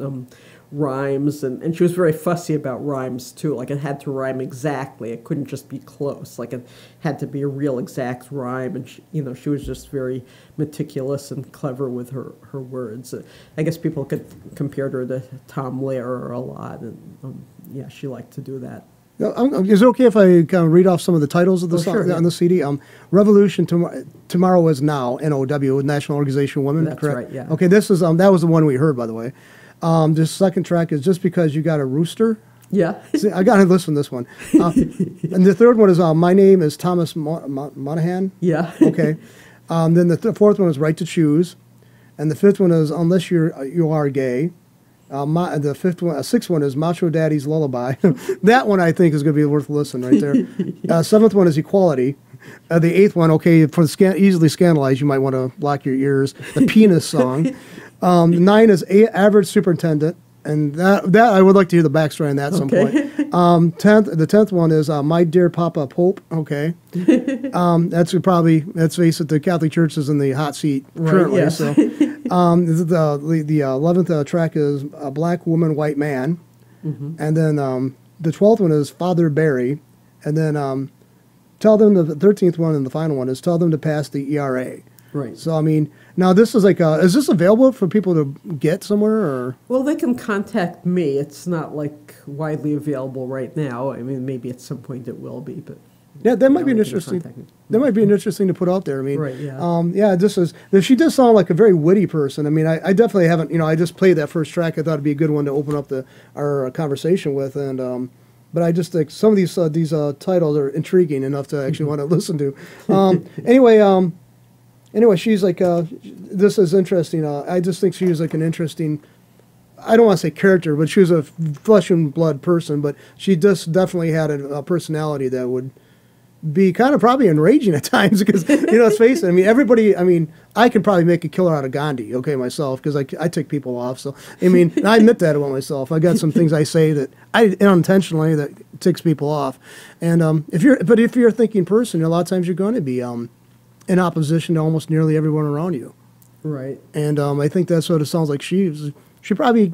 rhymes, and she was very fussy about rhymes too. Like, it had to rhyme exactly. It couldn't just be close. Like, it had to be a real exact rhyme. And she was just very meticulous and clever with her words. I guess people could compare her to Tom Lehrer a lot, and she liked to do that. Is it okay if I kind of read off some of the titles of the song on the CD? Revolution Tomorrow Is Now, NOW, National Organization of Women. That's correct? Right. Yeah. Okay, this is that was the one we heard, by the way. This second track is Just Because You Got a Rooster. Yeah. See, I got to listen to this one. And the third one is My Name is Thomas Monahan. Yeah. Okay. Then the fourth one is Right to Choose. And the fifth one is Unless You Are Gay. The sixth one is Macho Daddy's Lullaby. That one I think is going to be worth a listen right there. Seventh one is Equality. The eighth one, okay, for the easily scandalized, you might want to block your ears. The Penis Song. 9 is Average Superintendent, and that I would like to hear the backstory on that at some point. The 10th one is My Dear Papa Pope. Okay, let's face it, the Catholic Church is in the hot seat currently. Right, yes. So, the 11th track is A Black Woman, White Man, and then the 12th one is Father Barry, and then tell them the 13th one and the final one is Tell Them to Pass the ERA. Right. So, I mean, now this is like, is this available for people to get somewhere, or? Well, they can contact me. It's not like widely available right now. I mean, maybe at some point it will be, but. Yeah, that might be an interesting. That might be an interesting to put out there. I mean, right, yeah. She does sound like a very witty person. I mean, I definitely haven't. I just played that first track. I thought it'd be a good one to open up our conversation with, and but I just think some of these titles are intriguing enough to actually want to listen to. Anyway, she's like, this is interesting. I just think she was like an interesting, I don't want to say character, but she was a flesh and blood person, but she just definitely had a personality that would be kind of probably enraging at times because, let's face it, I mean, I could probably make a killer out of Gandhi, okay, myself, because I tick people off. So, I mean, I admit that about myself. I got some things I say that I unintentionally that ticks people off. And if you're a thinking person, a lot of times you're going to be in opposition to almost nearly everyone around you. Right. And I think that's what it sounds like. She probably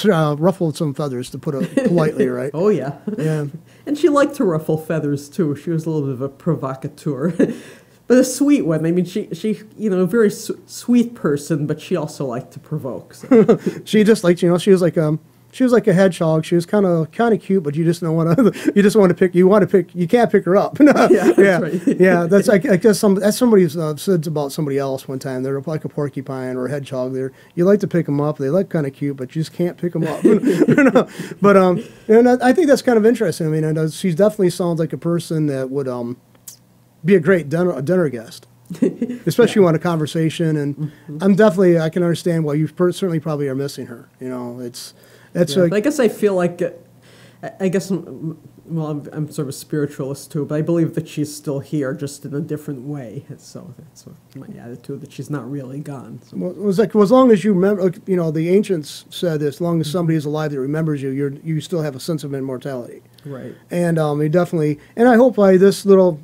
ruffled some feathers, to put it politely, right? Oh, yeah. Yeah. And she liked to ruffle feathers, too. She was a little bit of a provocateur. But a sweet one. I mean, she a very sweet person, but she also liked to provoke. So. She just liked, she was like a hedgehog. She was kind of cute, but you just don't want to. You just want to pick. You can't pick her up. Yeah. Right. Yeah. That's I guess that's somebody said about somebody else one time. They're like a porcupine or a hedgehog. You like to pick them up. They look kind of cute, but you just can't pick them up. But and I think that's kind of interesting. I mean, she definitely sounds like a person that would be a great dinner guest. Especially on a conversation, and I can understand why you certainly probably are missing her. I guess I feel like I guess, well, I'm sort of a spiritualist too, but I believe that she's still here, just in a different way. So that's my attitude, that she's not really gone. So. Well, it was like, well, as long as you remember, you know, the ancients said that as long as somebody is alive that remembers you, you still have a sense of immortality. Right. And you definitely, and I hope by this little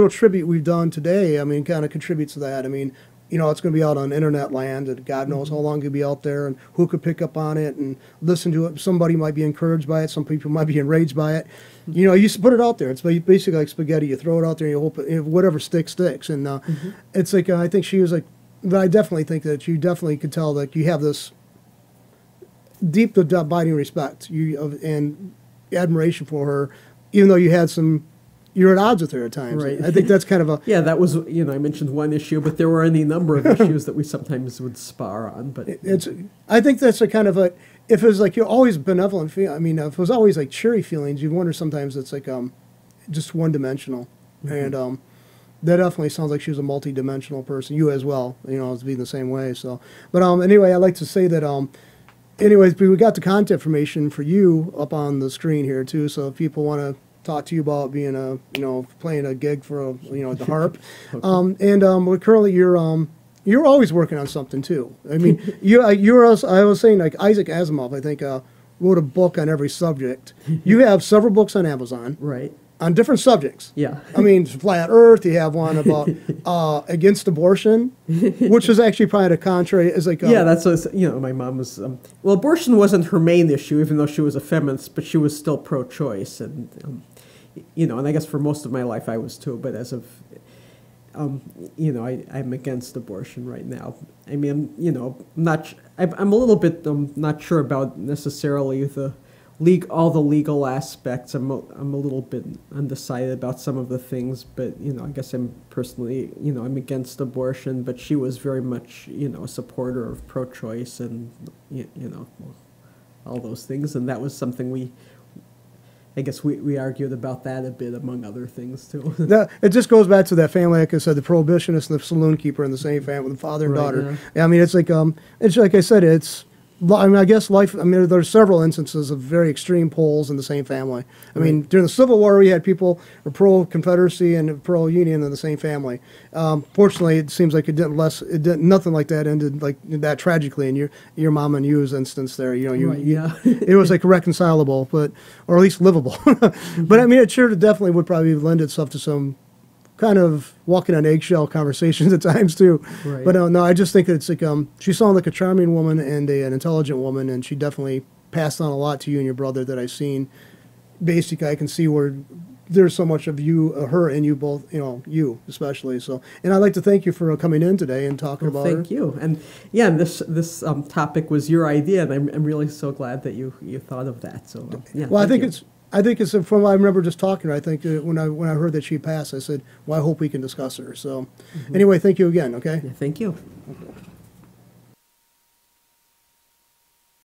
tribute we've done today, I mean, kind of contributes to that. I mean, you know, it's going to be out on internet land, and God knows how long it'll be out there, and who could pick up on it and listen to it. Somebody might be encouraged by it. Some people might be enraged by it. You know, you put it out there. It's basically like spaghetti. You throw it out there, and you hope whatever sticks, sticks. And it's like, I think she was like, but I definitely think that you definitely could tell that you have this deep, abiding respect and admiration for her, even though you're at odds with her at times. Right. I think that's kind of a... Yeah, that was, you know, I mentioned one issue, but there were any number of issues that we sometimes would spar on. But I think that's a kind of a... If it was like you're always benevolent, I mean, if it was always like cheery feelings, you'd wonder sometimes it's like just one-dimensional. And that definitely sounds like she was a multi-dimensional person. You as well, you know, as being the same way. So, but anyway, I'd like to say that... anyways, we got the contact information for you up on the screen here, too, so if people want to talk to you about being playing a gig for the harp. We're currently you're always working on something too. I mean, I was saying, like, Isaac Asimov, I think, wrote a book on every subject. You have several books on Amazon. Right. On different subjects. Yeah. I mean, Flat Earth, you have one about against abortion, which is actually probably the contrary. It's like yeah, that's what, my mom was, well, abortion wasn't her main issue, even though she was a feminist, but she was still pro-choice. And, and I guess for most of my life I was too, but as of, I'm against abortion right now. I mean, I'm a little bit not sure about necessarily all the legal aspects. I'm a little bit undecided about some of the things, but I guess I'm personally, I'm against abortion. But she was very much, a supporter of pro-choice and all those things, and that was something I guess we argued about that a bit, among other things too. It just goes back to that family, like I said, the prohibitionist and the saloon keeper in the same family, the father and daughter. Yeah. I mean, it's like I said, I guess life. I mean, there's several instances of very extreme poles in the same family. I mean, during the Civil War, we had people who were pro-Confederacy and pro-Union in the same family. Fortunately, it seems like nothing like that ended like that tragically in your mom and you's instance there. It was like reconcilable, or at least livable. But I mean, it sure definitely would probably lend itself to some kind of walking on eggshell conversations at times too. Right. But no, I just think it's like she sounded like a charming woman and an intelligent woman, and she definitely passed on a lot to you and your brother that I've seen. Basically, I can see where there's so much of you, her, and you both. You especially. So, and I'd like to thank you for coming in today and talking about her. Thank you. And yeah, this topic was your idea, and I'm really so glad that you thought of that. So yeah. Well, I think it's from I remember just talking to her. I think when I heard that she passed, I said, well, I hope we can discuss her. So anyway, thank you again, okay? Yeah, thank you. Okay.